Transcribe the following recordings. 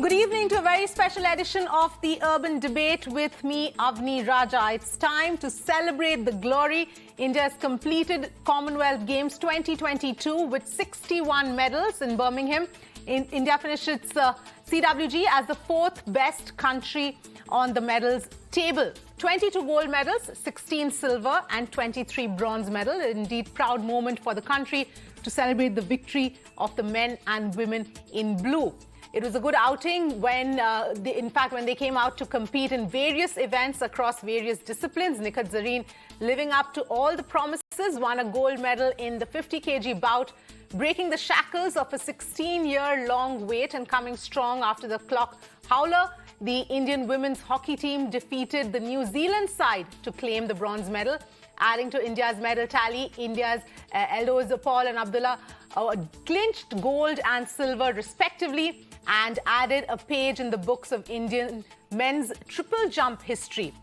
Good evening to a very special edition of the Urban Debate with me, Avni Raja. It's time to celebrate the glory. India has completed Commonwealth Games 2022 with 61 medals in Birmingham. India finished its CWG as the fourth best country on the medals table. 22 gold medals, 16 silver and 23 bronze medals. Indeed, proud moment for the country to celebrate the victory of the men and women in blue. It was a good outing when they came out to compete in various events across various disciplines. Nikhat Zareen, living up to all the promises, won a gold medal in the 50 kg bout, breaking the shackles of a 16-year-long wait and coming strong after the clock howler. The Indian women's hockey team defeated the New Zealand side to claim the bronze medal. Adding to India's medal tally, India's Eldos Paul and Abdullah clinched gold and silver respectively and added a page in the books of Indian men's triple jump history.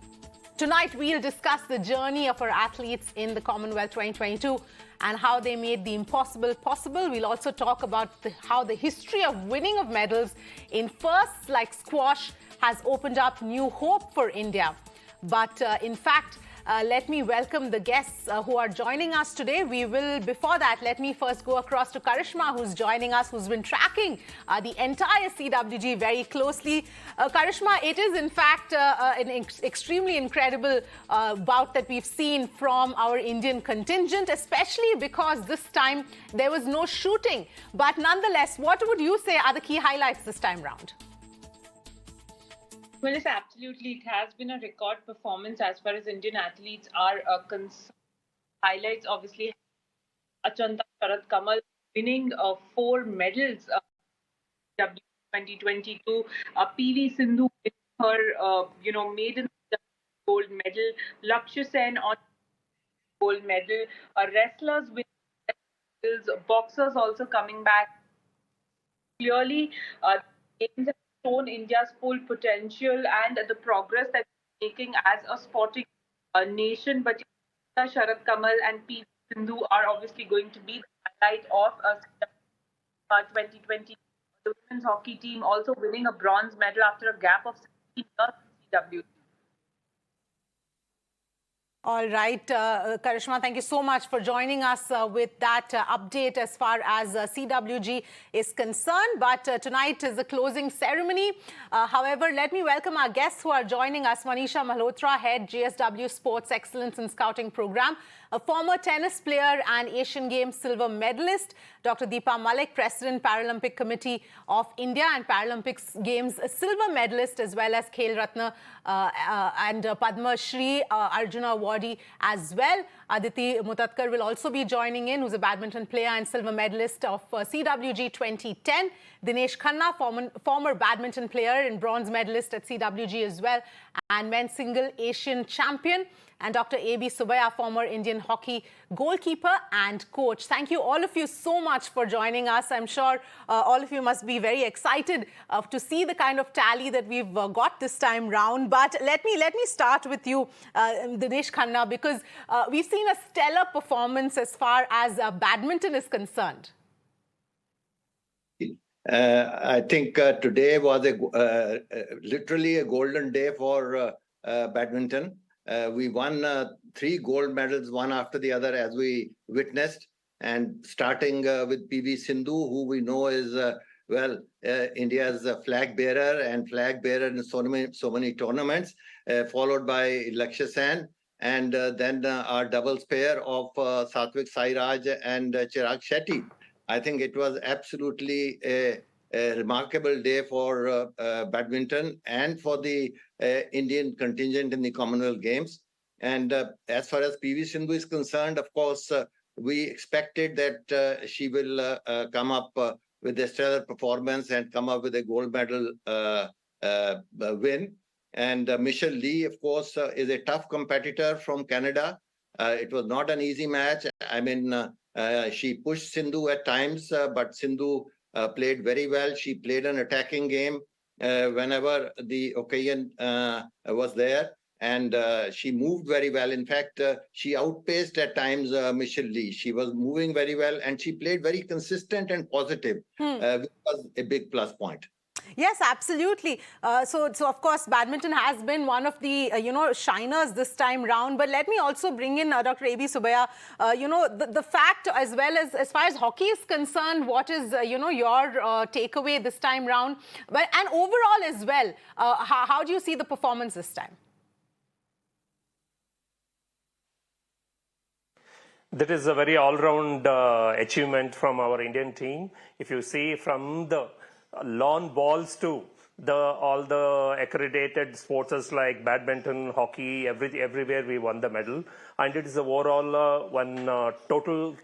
Tonight, we'll discuss the journey of our athletes in the Commonwealth 2022 and how they made the impossible possible. We'll also talk about how the history of winning of medals in firsts like squash has opened up new hope for India. But in fact, let me welcome the guests who are joining us today. Before that, let me first go across to Karishma, who's joining us, who's been tracking the entire CWG very closely. Karishma, it is in fact an extremely incredible bout that we've seen from our Indian contingent, especially because this time there was no shooting. But nonetheless, what would you say are the key highlights this time round? Well, yes, absolutely. It has been a record performance as far as Indian athletes are concerned. Highlights, obviously, Achanta Sharat Kamal winning 4 medals in 2022. PV Sindhu with her, maiden gold medal. Lakshya Sen on gold medal. Wrestlers with medals. Boxers also coming back. Clearly, games have shown India's full potential and the progress that it's making as a sporting nation. But Sharat Kamal and PV Sindhu are obviously going to be the highlight of 2020. The women's hockey team also winning a bronze medal after a gap of 16 years in CWG. All right, Karishma, thank you so much for joining us with that update as far as CWG is concerned. But tonight is the closing ceremony. However, let me welcome our guests who are joining us. Manisha Malhotra, Head GSW Sports Excellence and Scouting Program. A former tennis player and Asian Games silver medalist, Dr. Deepa Malik, President, Paralympic Committee of India and Paralympics Games silver medalist, as well as Khel Ratna and Padma Shri Arjuna awardee as well. Aditi Mutatkar will also be joining in, who's a badminton player and silver medalist of CWG 2010. Dinesh Khanna, former badminton player and bronze medalist at CWG as well, and men's single Asian champion. And Dr. A.B. Subaya, former Indian hockey goalkeeper and coach. Thank you, all of you, so much for joining us. I'm sure all of you must be very excited to see the kind of tally that we've got this time round. But let me start with you, Dinesh Khanna, because we've seen a stellar performance as far as badminton is concerned. I think today was literally a golden day for badminton. We won 3 gold medals, one after the other, as we witnessed. And starting with PV Sindhu, who we know is, India's flag bearer in so many tournaments, followed by Lakshya Sen, and then our doubles pair of Satvik Sairaj and Chirag Shetty. I think it was absolutely a remarkable day for badminton and for the Indian contingent in the Commonwealth Games. And as far as PV Sindhu is concerned, of course, we expected that she will come up with a stellar performance and come up with a gold medal win. And Michelle Lee, of course, is a tough competitor from Canada. It was not an easy match. I mean, she pushed Sindhu at times, but Sindhu played very well. She played an attacking game whenever the occasion was there. And she moved very well. In fact, she outpaced at times Michelle Lee. She was moving very well and she played very consistent and positive, which was a big plus point. Yes, absolutely. So of course, badminton has been one of the, shiners this time round. But let me also bring in Dr. A.B. Subaya. The fact as well as far as hockey is concerned, what is, your takeaway this time round? But, and overall as well, how do you see the performance this time? That is a very all-round achievement from our Indian team. If you see from the lawn balls to all the accredited sports like badminton, hockey, everywhere we won the medal. And it is overall one total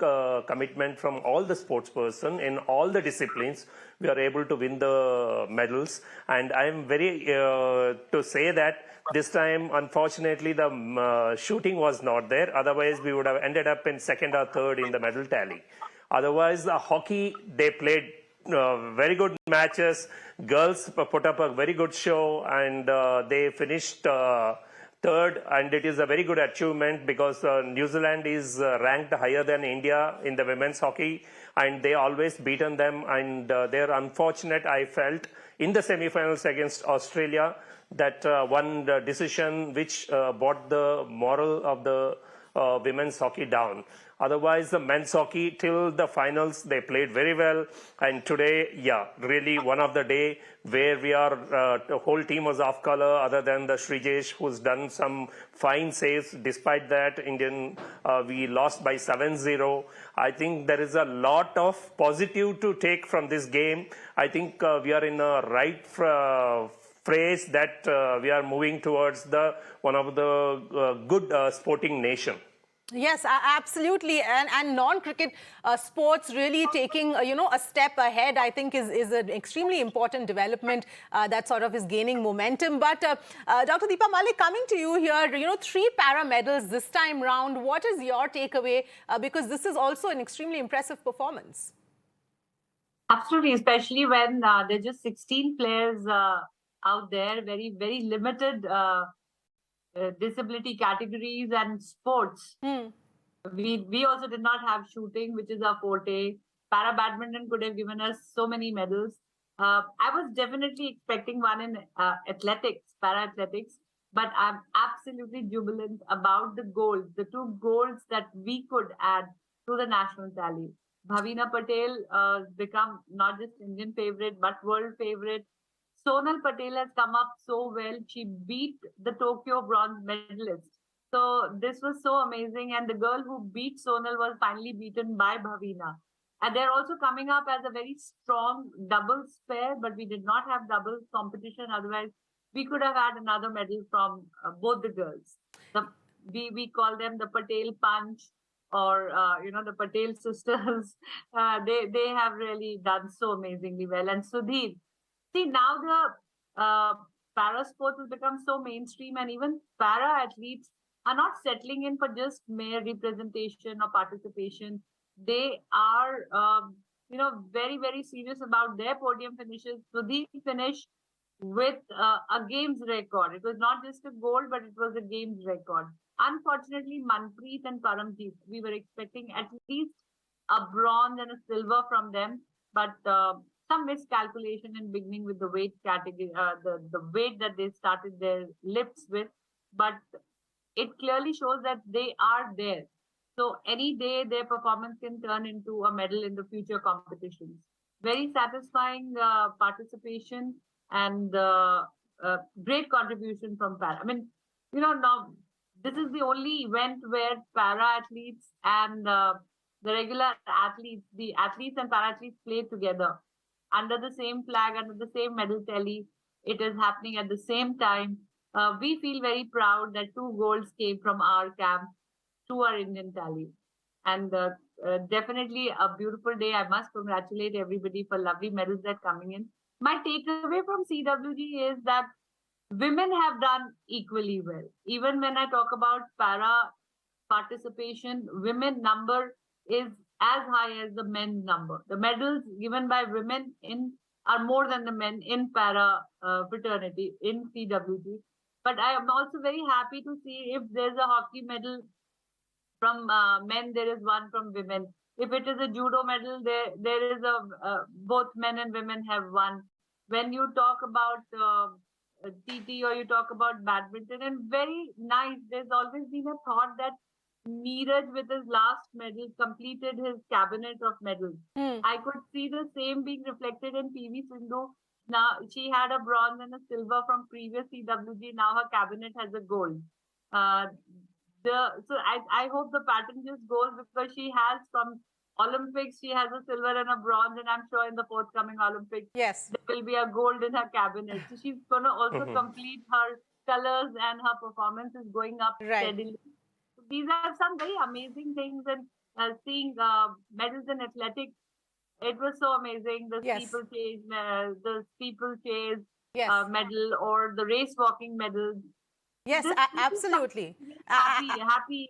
commitment from all the sports person in all the disciplines. We are able to win the medals. And I am very to say that this time, unfortunately, the shooting was not there. Otherwise, we would have ended up in second or third in the medal tally. Otherwise, the hockey, they played very good matches. Girls put up a very good show, and they finished third. And it is a very good achievement because New Zealand is ranked higher than India in the women's hockey, and they always beaten them. And they're unfortunate, I felt, in the semi-finals against Australia, that one decision which brought the moral of the women's hockey down. Otherwise, the men's hockey till the finals, they played very well. And today, yeah, really one of the day where we are, the whole team was off color other than the Srijesh, who's done some fine saves. Despite that, we lost by 7-0. I think there is a lot of positive to take from this game. I think we are in a right phrase that we are moving towards one of the good sporting nation. Yes, absolutely. And non-cricket sports really taking, a step ahead, I think is an extremely important development that sort of is gaining momentum. But Dr. Deepa Malik, coming to you here, 3 para medals this time round. What is your takeaway? Because this is also an extremely impressive performance. Absolutely, especially when there are just 16 players out there, very, very limited disability categories and sports. We also did not have shooting, which is our forte. Para badminton could have given us so many medals. I was definitely expecting one in athletics, para athletics, but I'm absolutely jubilant about the goals, the 2 goals that we could add to the national tally. Bhavina Patel become not just Indian favorite, but world favorite. Sonal Patel has come up so well. She beat the Tokyo bronze medalist. So this was so amazing. And the girl who beat Sonal was finally beaten by Bhavina. And they're also coming up as a very strong doubles pair, but we did not have doubles competition. Otherwise, we could have had another medal from both the girls. We call them the Patel Punch, or the Patel sisters. They have really done so amazingly well. And Sudhir, see, now the para sports has become so mainstream, and even para athletes are not settling in for just mere representation or participation. They are, very, very serious about their podium finishes. Sudhir finished with a games record. It was not just a gold, but it was a games record. Unfortunately, Manpreet and Paramjeet, we were expecting at least a bronze and a silver from them, but some miscalculation in beginning with the weight category, the weight that they started their lifts with, but it clearly shows that they are there. So any day their performance can turn into a medal in the future competitions. Very satisfying participation and great contribution from para. I mean, now this is the only event where para athletes and the regular athletes, the athletes and para athletes play together under the same flag, under the same medal tally. It is happening at the same time. We feel very proud that 2 golds came from our camp to our Indian tally. And definitely a beautiful day. I must congratulate everybody for lovely medals that are coming in. My takeaway from CWG is that women have done equally well. Even when I talk about para participation, women number is as high as the men's number. The medals given by women are more than the men in para fraternity in CWG. But I am also very happy to see if there's a hockey medal from men, there is one from women. If it is a judo medal, there is both men and women have one. when you talk about TT or you talk about badminton, and very nice. There's always been a thought that Neeraj, with his last medal, completed his cabinet of medals. I could see the same being reflected in PV Sindhu. Now she had a bronze and a silver from previous CWG. Now her cabinet has a gold. So I hope the pattern just goes, because she has from Olympics, she has a silver and a bronze, and I'm sure in the forthcoming Olympics, yes, there will be a gold in her cabinet. So she's going to also complete her colors, and her performance is going up steadily. These are some very amazing things, and seeing medals in athletics, it was so amazing. The steeplechase medal, or the race walking medal. Yes, absolutely. Happy.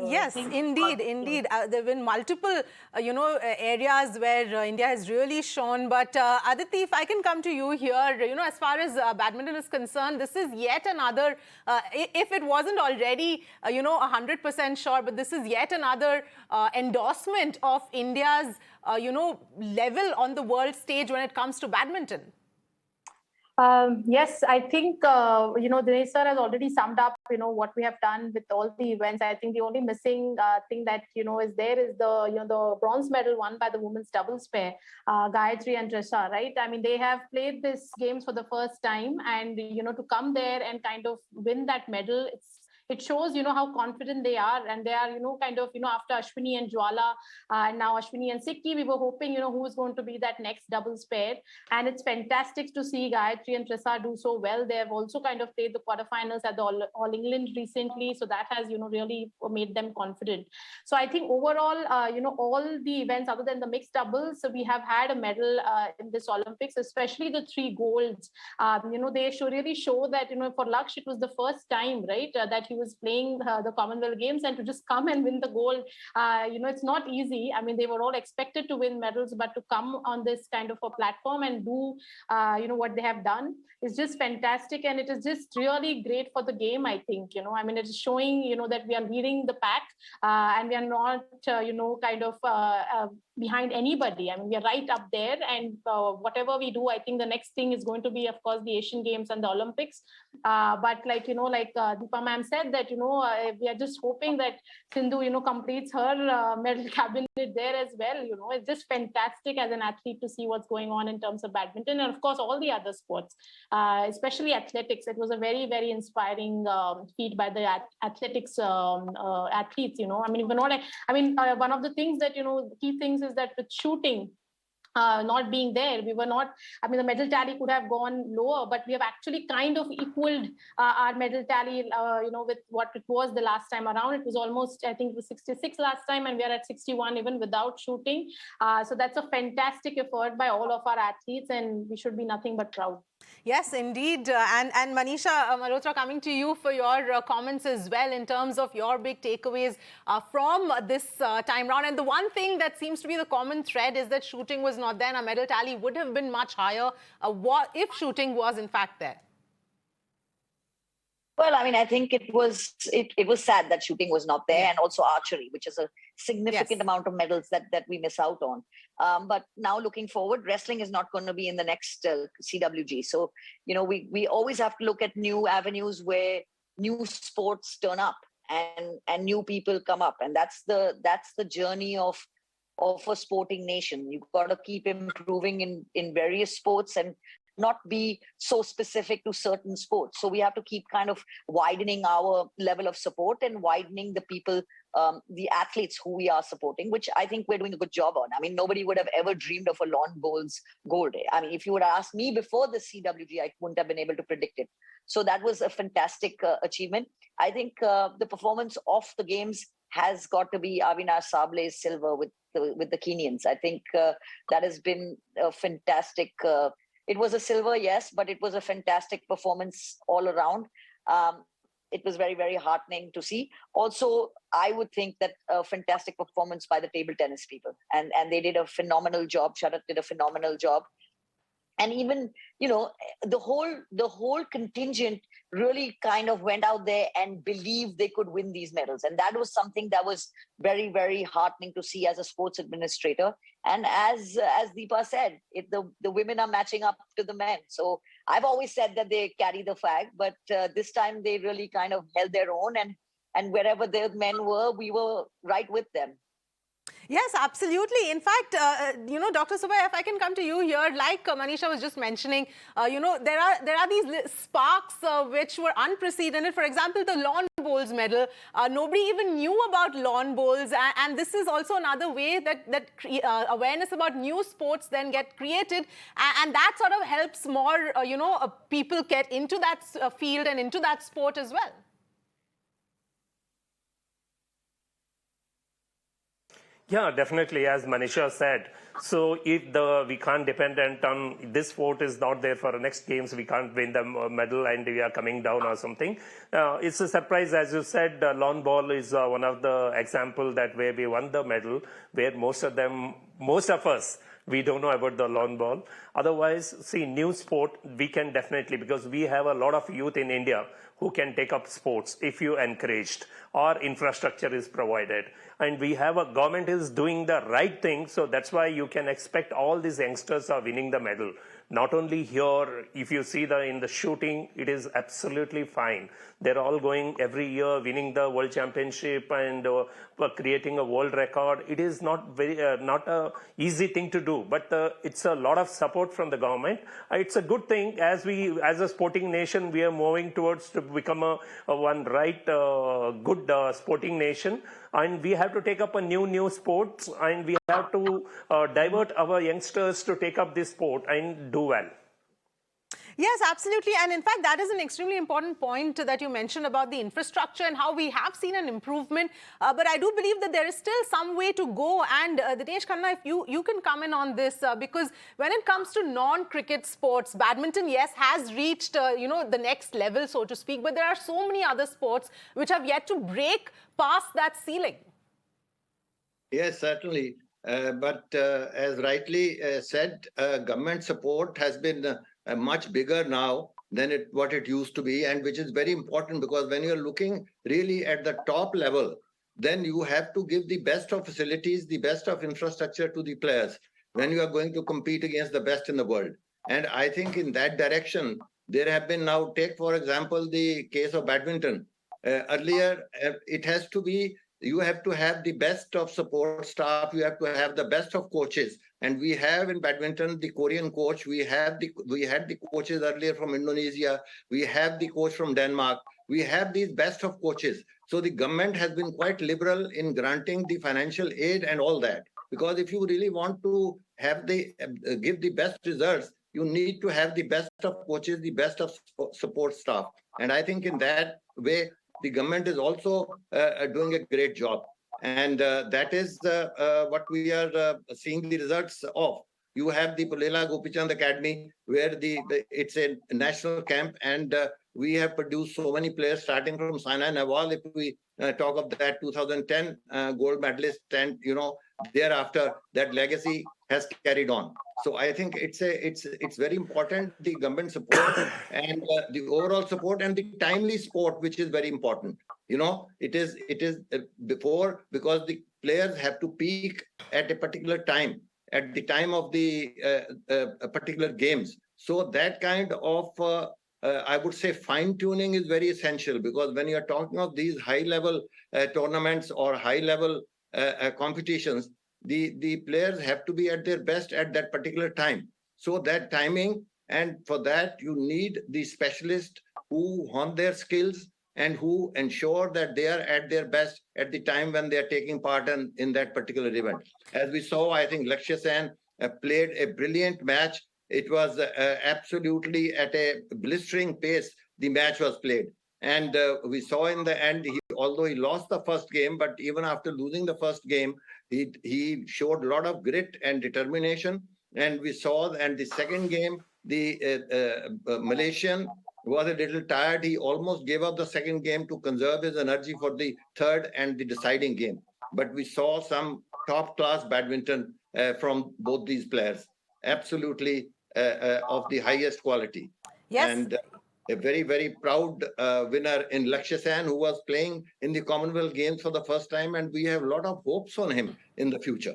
Yes, indeed. There have been multiple, areas where India has really shown. But Aditi, if I can come to you here, as far as badminton is concerned, this is yet another, if it wasn't already, 100% sure, but this is yet another endorsement of India's, level on the world stage when it comes to badminton. Yes, I think, Dinesh sir has already summed up, what we have done with all the events. I think the only missing thing that, is there is the bronze medal won by the women's doubles pair, Gayatri and Trisha, right? I mean, they have played this games for the first time, and, to come there and kind of win that medal, it shows, how confident they are. And they are, after Ashwini and Jwala, and now Ashwini and Sikki, we were hoping, who is going to be that next doubles pair. And it's fantastic to see Gayatri and Trissa do so well. They have also kind of played the quarterfinals at the All England recently. So that has, really made them confident. So I think overall, all the events other than the mixed doubles, so we have had a medal in this Olympics, especially the 3 golds. They should really show that, for Lakshya, it was the first time, right, that he was playing the Commonwealth Games, and to just come and win the gold, it's not easy. I mean, they were all expected to win medals, but to come on this kind of a platform and do, what they have done is just fantastic. And it is just really great for the game, I think, I mean, it is showing, that we are leading the pack, and we are not, behind anybody. I mean, we are right up there, and whatever we do, I think the next thing is going to be, of course, the Asian Games and the Olympics. But like Deepa ma'am said, that, we are just hoping that Sindhu, completes her medal cabinet there as well. It's just fantastic as an athlete to see what's going on in terms of badminton, and of course, all the other sports, especially athletics. It was a very, very inspiring feat by the athletics athletes, I mean, one of the things that, key things is that with shooting, not being there, we were not, I mean, the medal tally could have gone lower, but we have actually kind of equaled our medal tally, with what it was the last time around. It was almost, I think it was 66 last time, and we are at 61 even without shooting. So that's a fantastic effort by all of our athletes, and we should be nothing but proud. Yes, indeed. And Manisha Malhotra, coming to you for your comments as well in terms of your big takeaways from this time round. And the one thing that seems to be the common thread is that shooting was not there, and our medal tally would have been much higher if shooting was in fact there. Well, I mean, I think it was sad that shooting was not there, and also archery, which is a significant amount of medals that we miss out on. But now looking forward, wrestling is not going to be in the next CWG. So, we always have to look at new avenues where new sports turn up and new people come up. And that's the journey of a sporting nation. You've got to keep improving in various sports and not be so specific to certain sports. So we have to keep kind of widening our level of support and widening the people, the athletes who we are supporting, which I think we're doing a good job on. I mean, nobody would have ever dreamed of a lawn bowls gold. I mean, if you would have asked me before the CWG, I wouldn't have been able to predict it. So that was a fantastic achievement. I think the performance of the games has got to be Avinash Sable's silver with the Kenyans. I think that has been a fantastic. It was a silver, yes, but it was a fantastic performance all around. It was very, very heartening to see. Also, I would think that a fantastic performance by the table tennis people. And they did a phenomenal job. Sharat did a phenomenal job. And even, the whole contingent really kind of went out there and believed they could win these medals. And that was something that was very, very heartening to see as a sports administrator. And as Deepa said, the women are matching up to the men. So I've always said that they carry the flag, but this time they really kind of held their own, and wherever the men were, we were right with them. Yes, absolutely. In fact, Dr. Subhaya, if I can come to you here, like Manisha was just mentioning, there are these sparks which were unprecedented. For example, the lawn bowls medal. Nobody even knew about lawn bowls, and this is also another way that awareness about new sports then get created, and that sort of helps more, people get into that field and into that sport as well. Yeah, definitely, as Manisha said. So if we can't dependent on this sport is not there for the next games, we can't win the medal and we are coming down or something. It's a surprise, as you said. Lawn ball is one of the example that where we won the medal, where most of us, we don't know about the lawn ball. Otherwise, see, new sport, we can definitely, because we have a lot of youth in India who can take up sports if you encouraged or infrastructure is provided. And we have a government is doing the right thing. So that's why you can expect all these youngsters are winning the medal. Not only here, if you see in the shooting, it is absolutely fine. They're all going every year, winning the world championship and creating a world record. It is not a easy thing to do, but it's a lot of support from the government. It's a good thing. As a sporting nation, we are moving towards to become a good sporting nation. And we have to take up a new sports, and we have to divert our youngsters to take up this sport and do well. Yes, absolutely. And in fact, that is an extremely important point that you mentioned about the infrastructure and how we have seen an improvement. But I do believe that there is still some way to go. And Dinesh Khanna, if you can come in on this, because when it comes to non-cricket sports, badminton, yes, has reached, the next level, so to speak. But there are so many other sports which have yet to break past that ceiling. Yes, certainly. But as rightly said, government support has been much bigger now than what it used to be, and which is very important, because when you're looking really at the top level, then you have to give the best of facilities, the best of infrastructure to the players when you are going to compete against the best in the world. And I think in that direction, there have been now, take for example, the case of badminton. Earlier, it has to be, you have to have the best of support staff, you have to have the best of coaches. And we have in badminton the Korean coach, we had the coaches earlier from Indonesia, we have the coach from Denmark, we have these best of coaches. So the government has been quite liberal in granting the financial aid and all that. Because if you really want to have give the best results, you need to have the best of coaches, the best of support staff. And I think in that way, the government is also doing a great job. And that is what we are seeing the results of. You have the Pulela Gopichand Academy, where it's a national camp, and we have produced so many players, starting from Saina Nehwal, if we talk of that 2010 gold medalist, and thereafter that legacy has carried on. So I think it's very important, the government support and the overall support and the timely support, which is very important. It is before, because the players have to peak at a particular time, at the time of the particular games. So that kind of, I would say, fine-tuning is very essential, because when you're talking of these high-level tournaments or high-level competitions, the players have to be at their best at that particular time. So that timing, and for that, you need the specialists who hone their skills and who ensure that they are at their best at the time when they are taking part in that particular event. As we saw, I think Lakshya Sen played a brilliant match. It was absolutely at a blistering pace, the match was played. And we saw in the end, although he lost the first game, but even after losing the first game, he showed a lot of grit and determination. And we saw, and the second game, the Malaysian was a little tired. He almost gave up the second game to conserve his energy for the third and the deciding game. But we saw some top-class badminton from both these players, absolutely of the highest quality. Yes. And a very, very proud winner in Lakshya Sen, who was playing in the Commonwealth Games for the first time, and we have a lot of hopes on him in the future.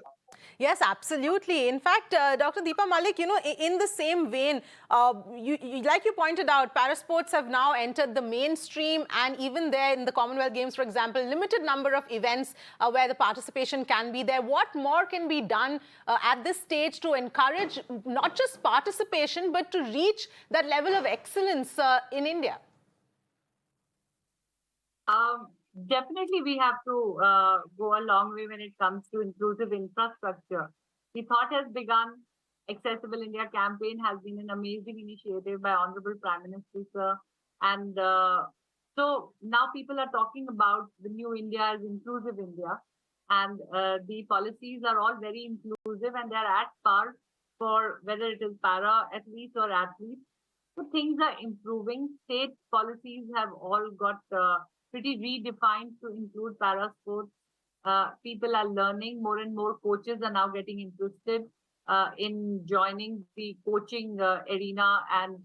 Yes, absolutely. In fact, Dr. Deepa Malik, in the same vein, like you pointed out, parasports have now entered the mainstream, and even there in the Commonwealth Games, for example, limited number of events where the participation can be there. What more can be done at this stage to encourage not just participation, but to reach that level of excellence in India? Definitely, we have to go a long way when it comes to inclusive infrastructure. The thought has begun. Accessible India campaign has been an amazing initiative by Honorable Prime Minister, sir. And so now people are talking about the new India as inclusive India. And the policies are all very inclusive, and they're at par for whether it is para athletes or athletes. So things are improving. State policies have all got pretty redefined to include para sports. People are learning. More and more coaches are now getting interested in joining the coaching arena, and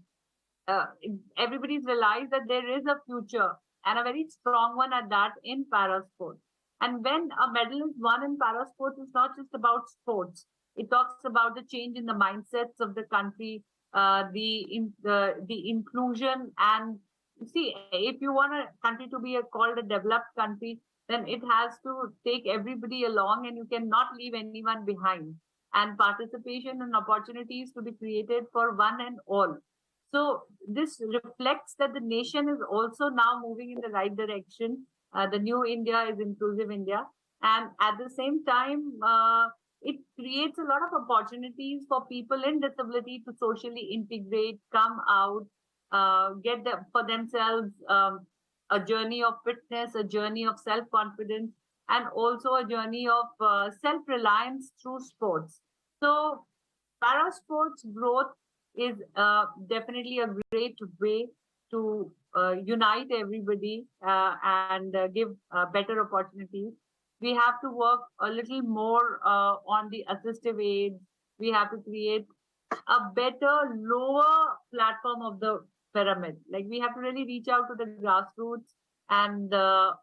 everybody's realized that there is a future, and a very strong one at that, in para sports. And when a medal is won in para sports, it's not just about sports. It talks about the change in the mindsets of the country, the inclusion. And you see, if you want a country to be called a developed country, then it has to take everybody along, and you cannot leave anyone behind. And participation and opportunities to be created for one and all. So this reflects that the nation is also now moving in the right direction. The new India is inclusive India. And at the same time, it creates a lot of opportunities for people in disability to socially integrate, come out, get for themselves a journey of fitness, a journey of self-confidence, and also a journey of self-reliance through sports. So para sports growth is definitely a great way to unite everybody and give better opportunities. We have to work a little more on the assistive aids. We have to create a better, lower platform of the pyramid. Like, we have to really reach out to the grassroots and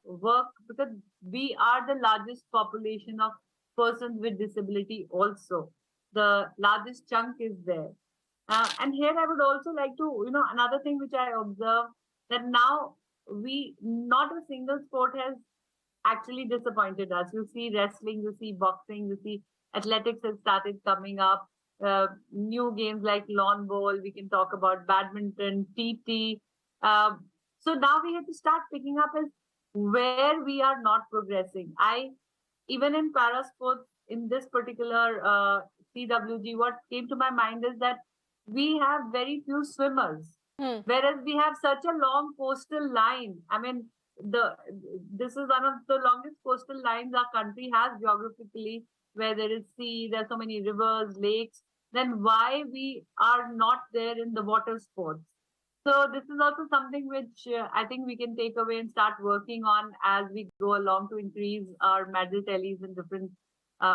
work, because we are the largest population of persons with disability also. The largest chunk is there. And here I would also like to, another thing which I observe, that now not a single sport has actually disappointed us. You see wrestling, you see boxing, you see athletics has started coming up. New games like lawn bowls, we can talk about badminton, TT. So now we have to start picking up as where we are not progressing. Even in para sports, in this particular CWG, what came to my mind is that we have very few swimmers, whereas we have such a long coastal line. I mean, this is one of the longest coastal lines our country has geographically, where there is sea, there are so many rivers, lakes. Then why we are not there in the water sports? So this is also something which I think we can take away and start working on as we go along to increase our medal tallies in different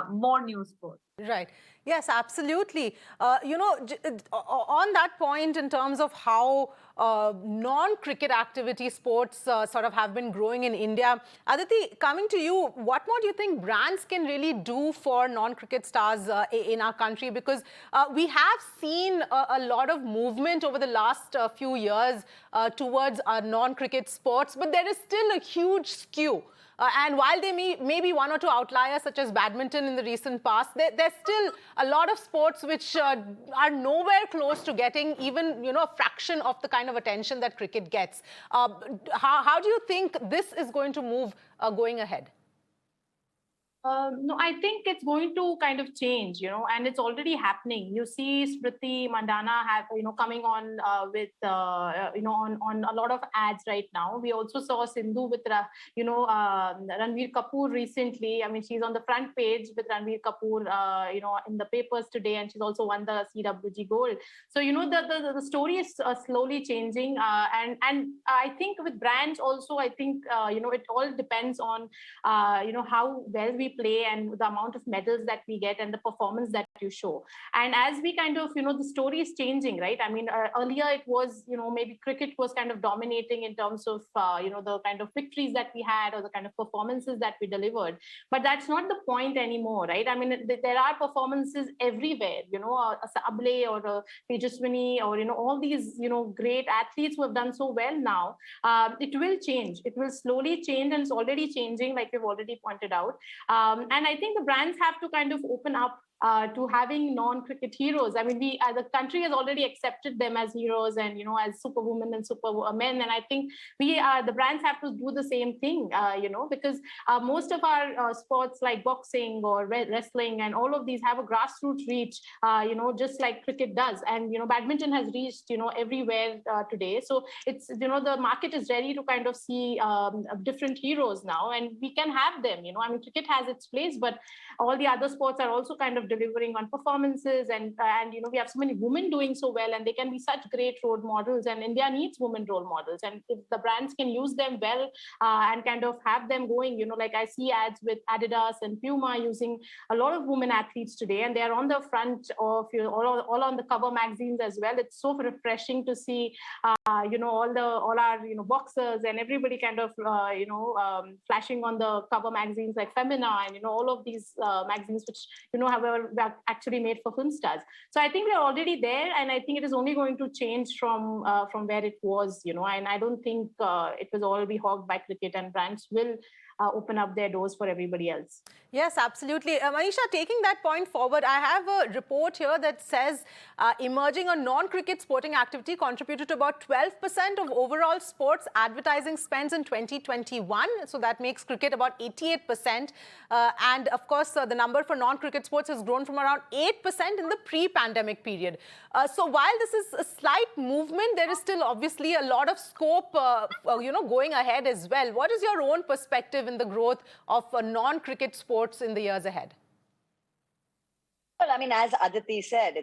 more new sports. Right. Yes, absolutely. On that point, in terms of how non-cricket activity sports sort of have been growing in India, Aditi, coming to you, what more do you think brands can really do for non-cricket stars in our country? Because we have seen a lot of movement over the last few years towards non-cricket sports, but there is still a huge skew. And while there may be one or two outliers, such as badminton in the recent past, there's still a lot of sports which are nowhere close to getting even, a fraction of the kind of attention that cricket gets. How do you think this is going to move going ahead? No, I think it's going to kind of change, and it's already happening. You see Smriti Mandhana coming on with, on a lot of ads right now. We also saw Sindhu with, Ranveer Kapoor recently. I mean, she's on the front page with Ranveer Kapoor, in the papers today, and she's also won the CWG gold. So, the story is slowly changing. And I think with brands also, I think, it all depends on, how well we play and the amount of medals that we get and the performance that you show. And as we kind of, the story is changing, right? I mean, earlier it was, maybe cricket was kind of dominating in terms of, the kind of victories that we had or the kind of performances that we delivered. But that's not the point anymore, right? I mean, there are performances everywhere, a Sable or a Tejaswini or, all these, great athletes who have done so well now. It will change. It will slowly change, and it's already changing, like we've already pointed out. And I think the brands have to kind of open up to having non-cricket heroes. I mean, the country has already accepted them as heroes and, as superwomen and supermen. And I think the brands have to do the same thing, because most of our sports like boxing or wrestling and all of these have a grassroots reach, just like cricket does. And, badminton has reached, everywhere today. So it's, the market is ready to kind of see different heroes now, and we can have them, I mean, cricket has its place, but all the other sports are also kind of delivering on performances, and we have so many women doing so well, and they can be such great role models, and India needs women role models, and if the brands can use them well and kind of have them going, like I see ads with Adidas and Puma using a lot of women athletes today, and they are on the front of all on the cover magazines as well. It's so refreshing to see all our boxers and everybody kind of flashing on the cover magazines like Femina and all of these magazines which however are actually made for film stars. So I think we're already there, and I think it is only going to change from where it was, and I don't think it was all be hogged by cricket, and brands will open up their doors for everybody else. Yes, absolutely. Manisha, taking that point forward, I have a report here that says emerging or non-cricket sporting activity contributed to about 12% of overall sports advertising spends in 2021. So that makes cricket about 88%. And of course, the number for non-cricket sports has grown from around 8% in the pre-pandemic period. So while this is a slight movement, there is still obviously a lot of scope, going ahead as well. What is your own perspective in the growth of non-cricket sports in the years ahead? Well, I mean, as Aditi said,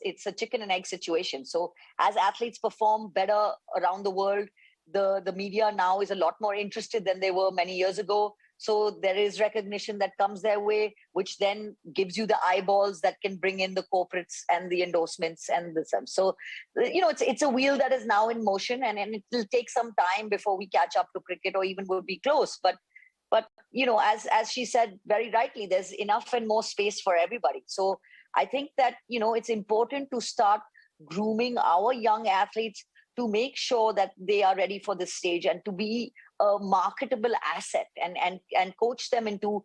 it's a chicken and egg situation. So as athletes perform better around the world, the media now is a lot more interested than they were many years ago. So there is recognition that comes their way, which then gives you the eyeballs that can bring in the corporates and the endorsements and the stuff. So, it's a wheel that is now in motion, and it will take some time before we catch up to cricket or even will be close. But as she said very rightly, there's enough and more space for everybody. So I think that, it's important to start grooming our young athletes to make sure that they are ready for this stage and to be a marketable asset and coach them into,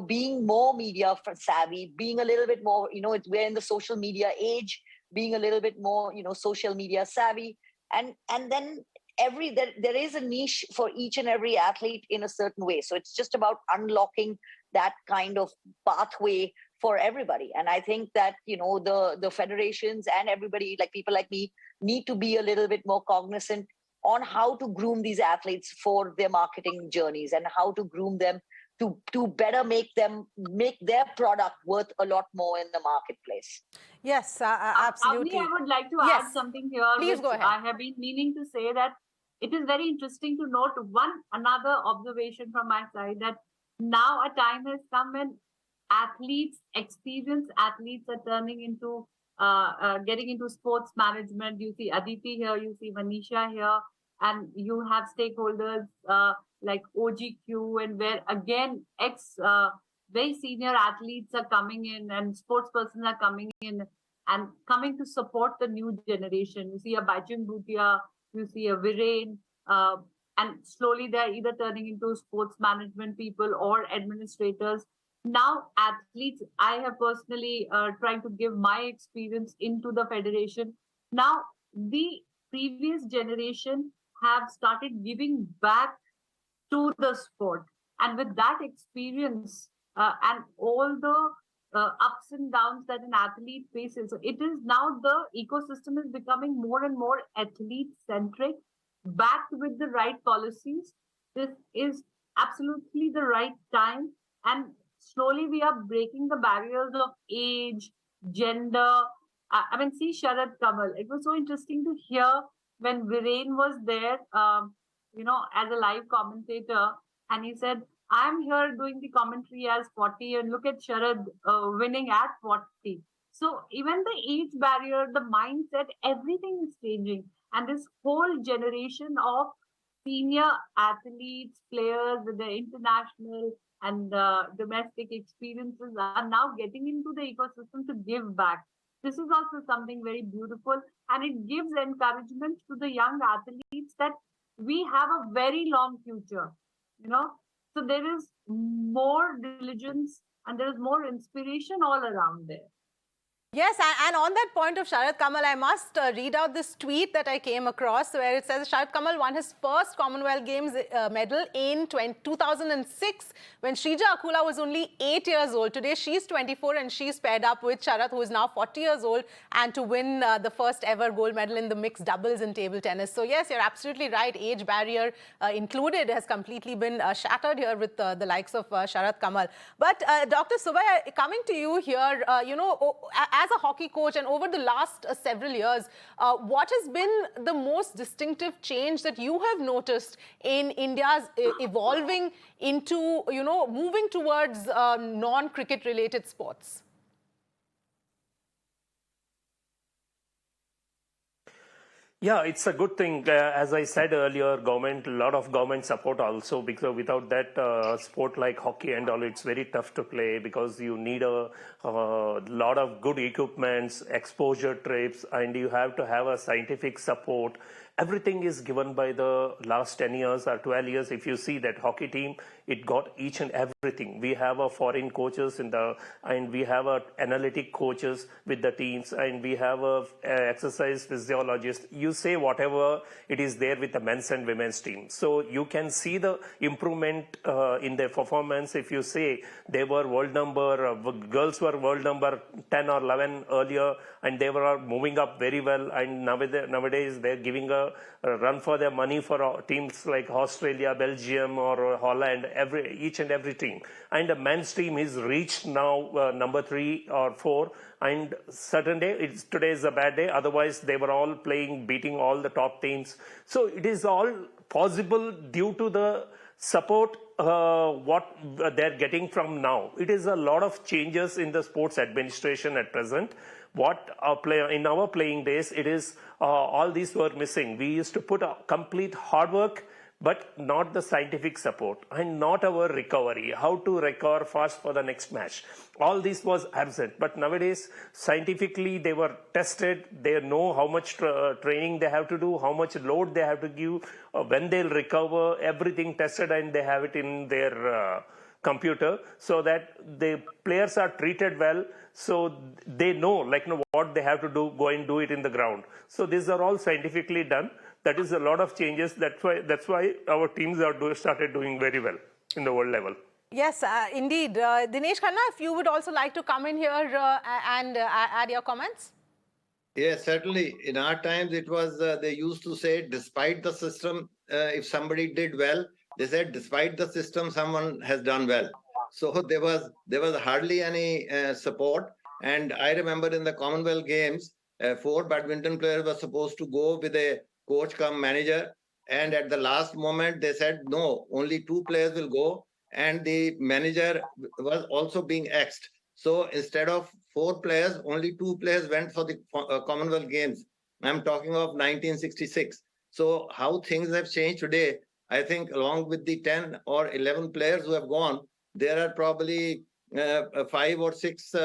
being more media savvy, being a little bit more, we're in the social media age, being a little bit more, social media savvy. And then there is a niche for each and every athlete in a certain way. So it's just about unlocking that kind of pathway for everybody. And I think that, the federations and everybody, like people like me, need to be a little bit more cognizant on how to groom these athletes for their marketing journeys and how to groom them to better make their product worth a lot more in the marketplace. Yes, absolutely. Avni, I would like to add something here. Please go ahead. I have been meaning to say that it is very interesting to note another observation from my side, that now a time has come when experienced athletes are turning into getting into sports management. You see Aditi here, you see Manisha here, and you have stakeholders like OGQ, and where again very senior athletes are coming in and sports persons are coming in and coming to support the new generation. You see a Baichung Bhutia, you see a Viren, and slowly they're either turning into sports management people or administrators. Now, athletes, I have personally tried to give my experience into the federation. Now, the previous generation have started giving back to the sport. And with that experience and all the ups and downs that an athlete faces, it is now the ecosystem is becoming more and more athlete-centric, backed with the right policies. This is absolutely the right time. And slowly we are breaking the barriers of age, gender. I mean, see Sharad Kamal. It was so interesting to hear when Viren was there, as a live commentator, and he said, I'm here doing the commentary as 40, and look at Sharad winning at 40. So even the age barrier, the mindset, everything is changing. And this whole generation of senior athletes, players with their international and domestic experiences are now getting into the ecosystem to give back. This is also something very beautiful, and it gives encouragement to the young athletes that we have a very long future. You know, so there is more diligence and there is more inspiration all around there. Yes, and on that point of Sharad Kamal, I must read out this tweet that I came across where it says Sharad Kamal won his first Commonwealth Games medal in 2006 when Shrija Akula was only 8 years old. Today she's 24 and she's paired up with Sharad, who is now 40 years old, and to win the first ever gold medal in the mixed doubles in table tennis. So yes, you're absolutely right. Age barrier included has completely been shattered here with the likes of Sharad Kamal. But Dr. Subhaya, coming to you here, as a hockey coach and over the last several years, what has been the most distinctive change that you have noticed in India's evolving into, moving towards non-cricket related sports? Yeah, it's a good thing. As I said earlier, a lot of government support also, because without that sport like hockey and all, it's very tough to play because you need a lot of good equipments, exposure trips, and you have to have a scientific support. Everything is given by the last 10 years or 12 years. If you see that hockey team, it got each and everything. We have a foreign coaches and we have a analytic coaches with the teams, and we have a exercise physiologist. You say whatever it is there with the men's and women's team. So you can see the improvement in their performance. If you say they were world number, girls were world number 10 or 11 earlier, and they were moving up very well. And nowadays they're giving a run for their money for teams like Australia, Belgium, or Holland, each and every team. And the men's team is reached now number 3 or 4. And today is a bad day. Otherwise, they were all beating all the top teams. So it is all possible due to the support what they're getting from now. It is a lot of changes in the sports administration at present. In our playing days, it is all these were missing. We used to put a complete hard work, but not the scientific support and not our recovery, how to recover fast for the next match. All this was absent. But nowadays, scientifically, they were tested. They know how much training they have to do, how much load they have to give, when they'll recover, everything tested, and they have it in their computer, so that the players are treated well. So they know, what they have to do, go and do it in the ground. So these are all scientifically done. That is a lot of changes. That's why our teams started doing very well in the world level. Yes, indeed. Dinesh Khanna, if you would also like to come in here and add your comments. Yes, certainly. In our times, it was, they used to say, despite the system, if somebody did well, they said, despite the system, someone has done well. So there was hardly any support. And I remember in the Commonwealth Games, 4 badminton players were supposed to go with a coach cum manager. And at the last moment, they said, no, only 2 players will go. And the manager was also being axed. So instead of 4 players, only 2 players went for the Commonwealth Games. I'm talking of 1966. So how things have changed today, I think along with the 10 or 11 players who have gone, there are probably 5 or 6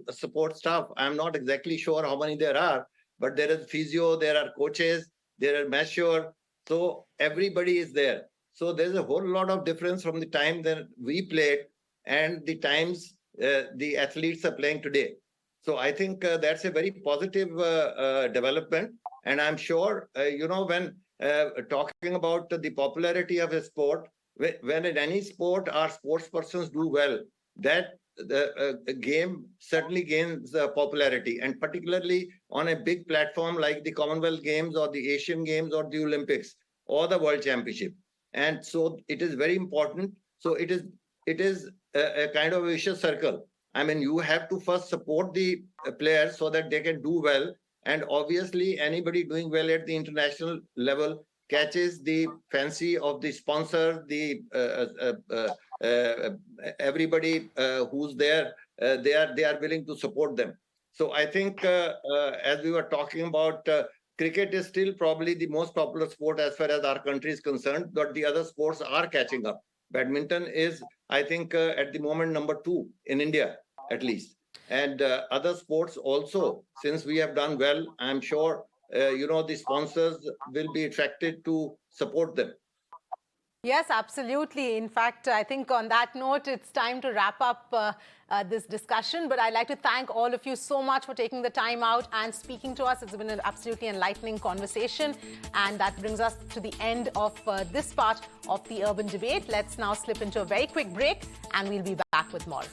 support staff. I'm not exactly sure how many there are, but there is physio, there are coaches, there are masseur. So everybody is there. So there's a whole lot of difference from the time that we played and the times the athletes are playing today. So I think that's a very positive development. And I'm sure, when talking about the popularity of a sport, when in any sport our sports persons do well, that the game certainly gains popularity, and particularly on a big platform like the Commonwealth Games or the Asian Games or the Olympics or the World Championship. And so it is very important. So it is a kind of a vicious circle. I mean, you have to first support the players so that they can do well. And obviously, anybody doing well at the international level catches the fancy of the sponsor, the everybody who's there, they are willing to support them. So I think, as we were talking about, cricket is still probably the most popular sport as far as our country is concerned, but the other sports are catching up. Badminton is, I think, at the moment number 2 in India, at least. And other sports also, since we have done well, I'm sure, the sponsors will be attracted to support them. Yes, absolutely. In fact, I think on that note, it's time to wrap up this discussion. But I'd like to thank all of you so much for taking the time out and speaking to us. It's been an absolutely enlightening conversation. And that brings us to the end of this part of the Urban Debate. Let's now slip into a very quick break and we'll be back with more.